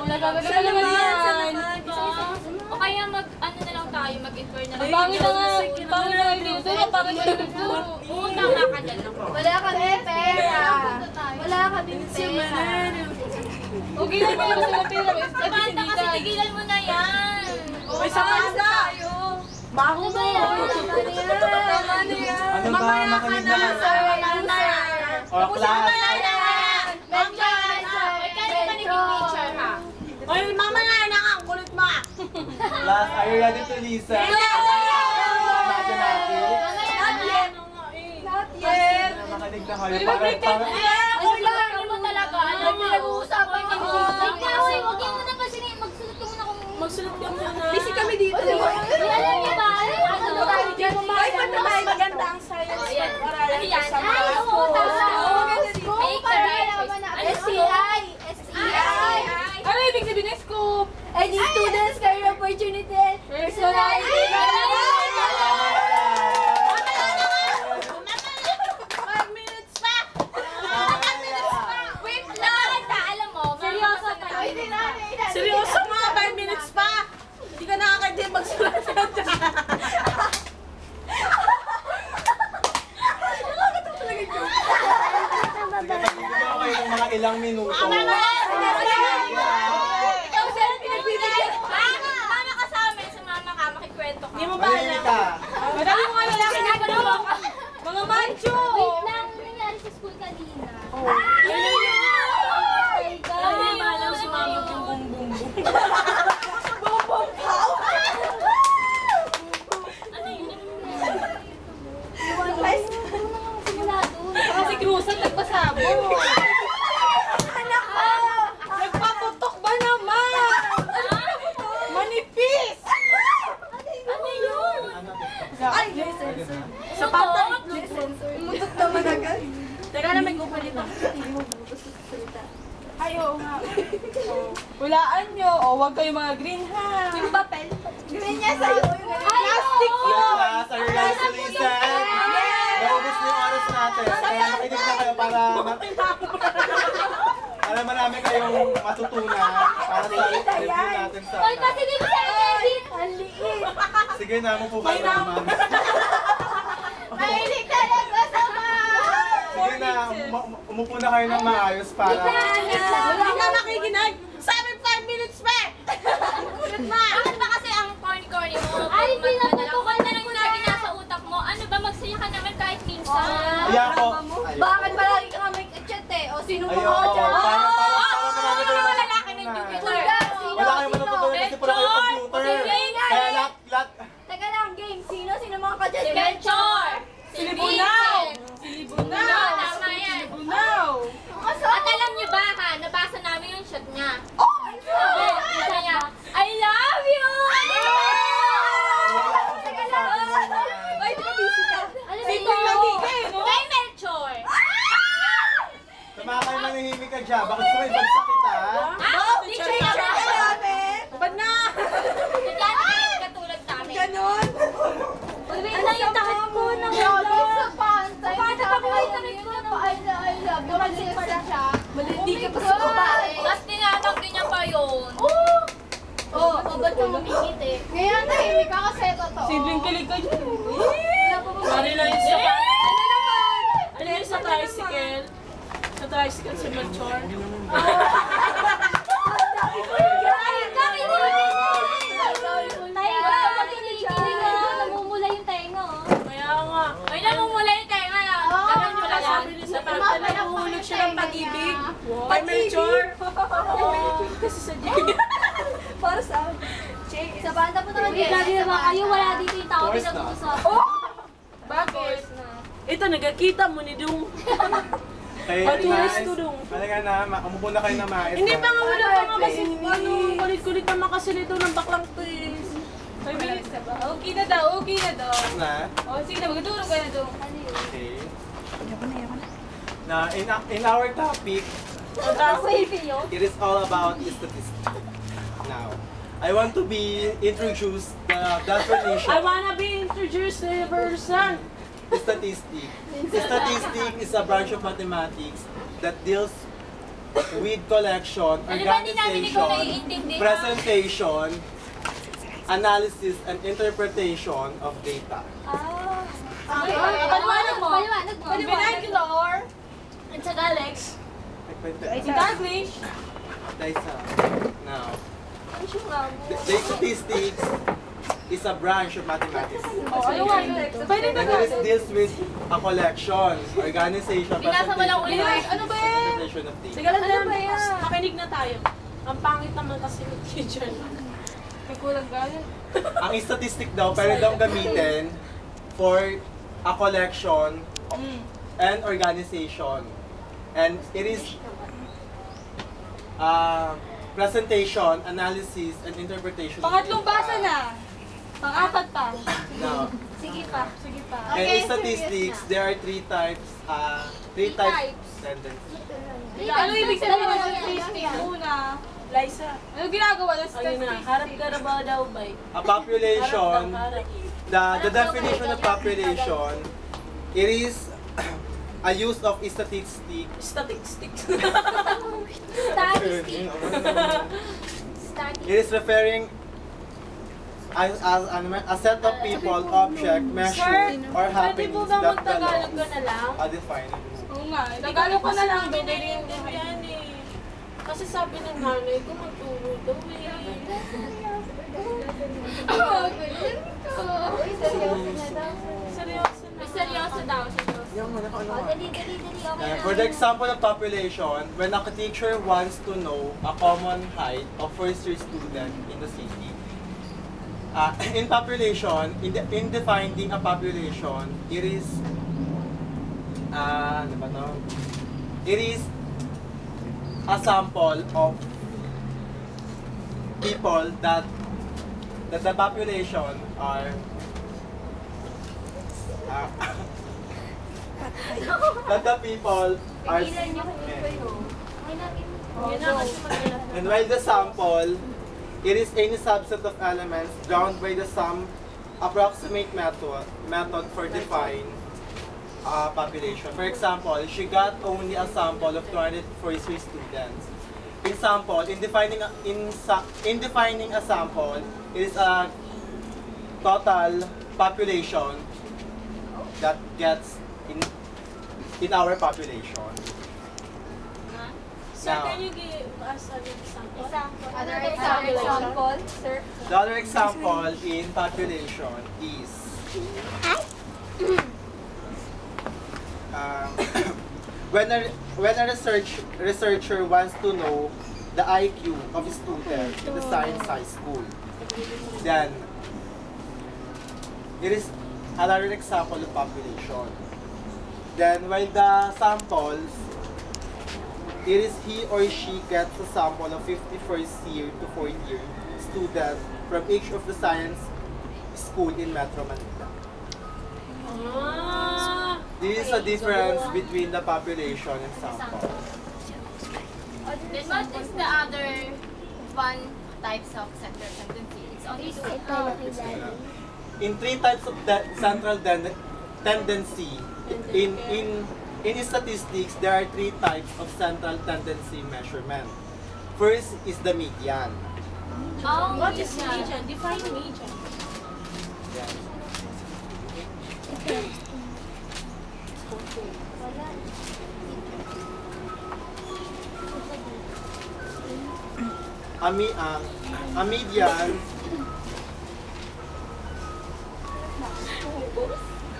O kaya ano na lang tayo, mag-inquire na lang. Pangit na nga. Pangit na dito. Pangit na dito. Utang nga ka dyan lang. Wala kami pera. Wala kami pera. Okay na ba yung mga pera? Samantha kasi tigilan mo na yan. May Samantha! Baho mo! Tama na yan. Ano ba? Makinig na ka. O class. Oy, mamaya na nga! Ang kulit mo! Class, are you ready to listen? Mathematics. Not yet. Makinig na kayo. Ano mo talaga? Ano Pinag-uusapan kami. Huwag yung muna kasi magsulat ka muna kung... Magsulat ka muna. Busy kami dito. Alam niyo ba? Ano tayo dyan? Ay, patay. Maganda ang science. Ayan. Paralan Ayan. sa Ay, oo, tama. SCI. SCI. Ano ibig sabihin ng scoop? Any students, career opportunity, personality. 5 minutes pa! Wait lang! Alam mo, seryoso tayo. Seryoso mga 5 minutes pa! Hindi ka nakakadya magsulat ka dyan. Kayo ng mga ilang minuto. Ikaw sir, pinagbibigyan. Mama ka sa amin, sumama ka, makikwento ka. Hindi mo ba Manili alam? ka. Madami mo nga lalaki na gano'n. Mga mancho! Wait lang, ano nangyari sa school kanina? Ano yung malam sumamog yung bum-bum-bum? Ano yun? Kasi Cruzan nagpasabo. Nagpaputok ba naman? Manipis! Ano yun? Ay, Sa patay. mutok naman agad. Teka na, may kupa dito. Ay, oo nga. Hulaan nyo. O, huwag kayo mga green ha. Yung papel. Gawin niya sa'yo. Plastic Okay, yun! class, are you ready to listen? Naubos na yung oras natin. Kaya makinig na kayo para marami kayong matutunan para sa review natin sa... Hoy, kasi di ba sa'yo, David? Ang liit. Sige na, mo po kayo naman. Mahilig talaga sa Sige na, umupo na kayo ng maayos para... Wala ka makikinig! Sabi 5 minutes pa! Kulit na! Bakit ba kasi ang corny-corny mo? Ay, pinaputukan na lang lagi nasa utak mo. Ano ba, magsaya ka naman kahit minsan. Ayan ko. Bakit palagi ka may chat eh? O sino mo Ayun, ka dyan? para marami kayong lalaki ng matutunan. Wala kayong matutunan kasi puro kayo computer. Kaya lahat... Teka lang, game. Sino mga ka dyan? Si Melchor! Si Silibunaw! Vincent! Silibunaw! Tama yan. Silibunaw! At alam niyo ba ha, nabasa namin yung shot niya. Sabi niya, I love you! Teka lang. Ay, busy ka. Ano ba Sino yung nagigay, no? Kay Melchor! Tama kayo manahimik ka dyan. Bakit gusto kayo bagsak kita? Ah, teacher Teacher ka! ka namin. Ba't na? Kaya katulad namin. Ganon. Wait lang yung takot ko ng Sa pantay. Sa pantay ko na I love. Dumalit pala siya. Malindi ka pa sa babae. Mas tinatanggi niya pa yun. Oo, ba't ka mamingit eh? Ngayon, tahimik ka kasi totoo. Sidling kilig ka dyan. Pari Pari lang yung sa... Ano naman? Ano yung sa tricycle? Sa tricycle si Melchor. Namumula yung tenga, oh. Kaya nga. Ay, namumula yung tenga. Alam mo lang yan. Sabi niya sa pantay, nahuhulog siya ng pag-ibig. Kay Melchor. Kasi sa Jay. Para sa sa banda po naman Hindi naman kayo, wala dito yung tao pinag-uusap. Bakit? Ito, nagkakita mo ni Dung. Kaya Patulis ko dong. Halika na, umupo na kayo na maayos. Hindi pa nga wala pa nga kasi ano, kulit-kulit naman kasi nito ng baklang to eh. 5 minutes na ba? Okay na daw, okay na daw. Na? O sige na, magtulog ka na daw. Okay. Now, in our topic, it is all about statistics. Now, I want to be introduced the definition. I wanna be introduced to the person. Statistic. Statistic is a branch of mathematics that deals with collection, Ano ba hindi namin ikaw organization, naiintindihan? presentation, analysis, and interpretation of data. Paliwanag mo. Paliwanag mo. Vernacular. At saka Alex. English. Now, the statistics is a branch of mathematics. Ano nga yun? Pwede ba And it deals with a collection, organization, Binasa mo lang ulit. presentation, Ano ba yan? interpretation of data. Sige lang yan. Makinig na tayo. Ang pangit naman kasi ng teacher. May kulang galit. Ang statistic daw, pwede daw gamitin for a collection and organization. And it is presentation, analysis, and interpretation. of Pangatlong data. basa na. Pang-apat pa. Now, Sige pa. Sige pa. and Okay, in statistics, serious there are three types tendencies. Ano ibig sabihin ng Dalawa yan. statistic? Una, Liza. Ano ginagawa ng statistic? Harap ka na ba daw, bay? A population, the definition of population, it is a use of statistics. Statistics. Statistic. It is referring as a set of people, object, measure, or Pwede happenings mo ba that the magtagalog ka laws na lang? are defined. Oo nga. Tagalog ko na lang. Binaiintindihan eh. Kasi sabi ng nanay ko magturo daw eh. Seryoso na. Seryoso daw. Dali. Okay For the example of population, when a teacher wants to know a common height of first-year student in the city, in population, in defining a population, it is, ano ba to? It is a sample of people that the population are that the people are and while the sample, it is any subset of elements drawn by the sum approximate method for define population. For example, she got only a sample of 243 students. In defining a sample, it is a total population that gets in our population. Sir, Now, can you give us an example? Other example, sir. the other example in population is when a researcher wants to know the IQ of a student in the science high school, then it is another example of population. Then while the samples, it is he or she gets a sample of 51st year to 4th year students from each of the science school in Metro Manila. Ah, This is a difference between the population and sample. Then what is the other one types of center tendency? It's only two. In three types of central tendency, in statistics, there are three types of central tendency measurement. First is the median. Oh, what is median? Define median. A median.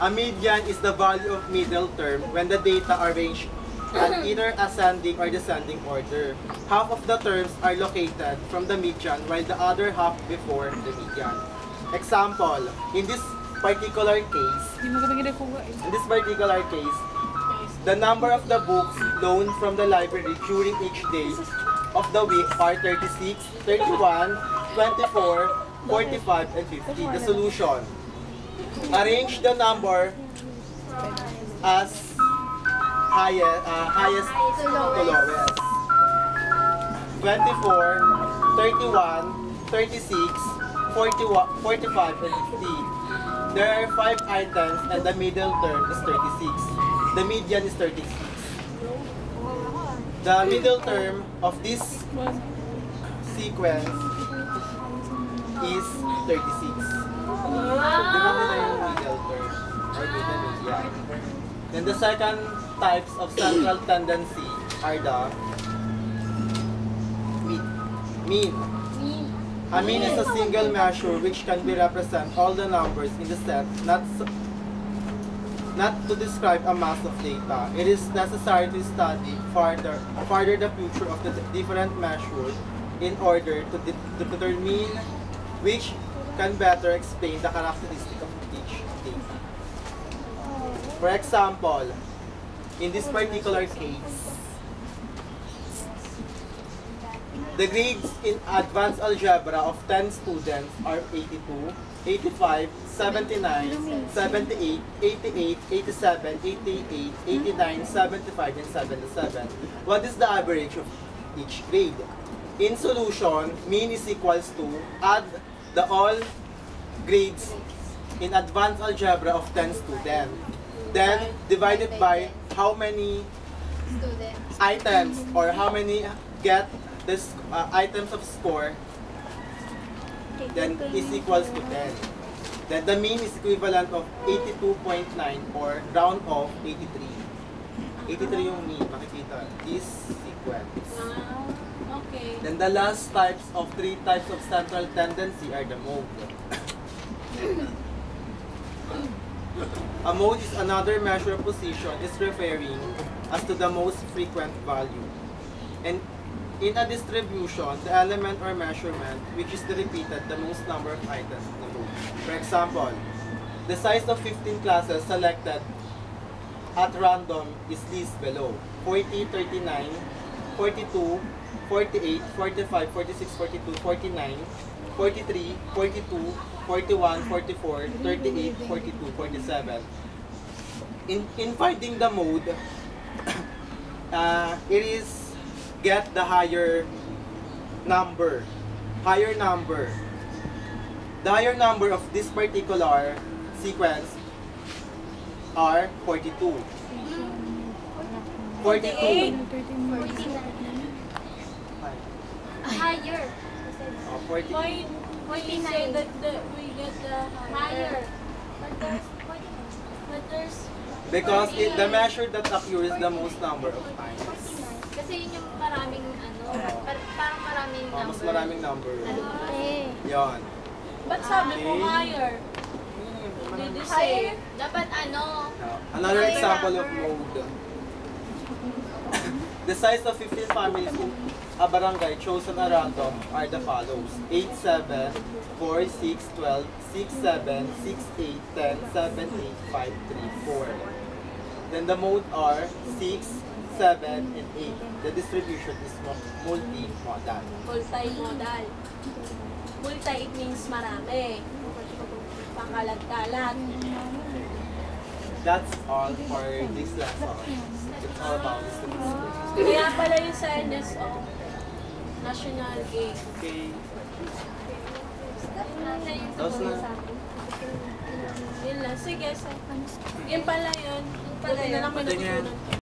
A median is the value of middle term when the data are arranged at either ascending or descending order. Half of the terms are located from the median while the other half before the median. Example, in this particular case, the number of the books loaned from the library during each day of the week are 36, 31, 24, 45, and 50. The solution. Arrange the number as highest to lowest. 24, 31, 36, 41, 45, and 50. There are 5 items and the middle term is 36. The median is 36. The middle term of this sequence is 36. Diba nila yung middle term? Or middle median. Then the second types of central tendency are the mean. A mean is a single measure which can be represent all the numbers in the set, not to describe a mass of data. It is necessary to study further the future of the different measures in order to determine which can better explain the characteristic of each data. For example, in this particular case, the grades in advanced algebra of 10 students are 82, 85, 79, 78, 88, 87, 88, 89, 75, and 77. What is the average of each grade? In solution, mean is equals to add the all grades in advanced algebra of 10 students. Then divided by how many Students. items or how many get this items of score, then is equals to 10. Then the mean is equivalent of 82.9 or round off 83. 83 yung mean, makikita. This sequence. Okay. Then the last types of 3 types of central tendency are the mode. A mode is another measure of position is referring as to the most frequent value. And in a distribution, the element or measurement which is repeated the most number of items in the mode. For example, the size of 15 classes selected at random is listed below. 40, 39, 42, 48, 45, 46, 42, 49, 43, 42, 41, 44, 38, 42, 47. In finding the mode, it is get the higher number. The higher number of this particular sequence are 42. 42. Higher. Oh, 40. Why you say that we get the higher? But there's Because the measure that occurs the most number of times. Kasi yun yung maraming parang maraming number. Mas maraming number. Okay. Yan. Ba't sabi mo Okay. higher? Did you say? Dapat Another example of mode. The size of 15 families in a barangay chosen at random are the follows: 8, 7, 4, 6, 12, 6, 7, 6, 8, 10, 7, 8, 5, 3, 4. Then the mode are 6, 7, and 8. The distribution is multi-modal. Multi-modal. Multi, it means marami. Pangkalat-kalat. That's all for this lesson. It's all about distribution. Kaya pala yung sa NSO, National Game. Okay. Tapos na. Yun lang. Sige, yun pala yun. Buti na lang may Tingnan. natutunan.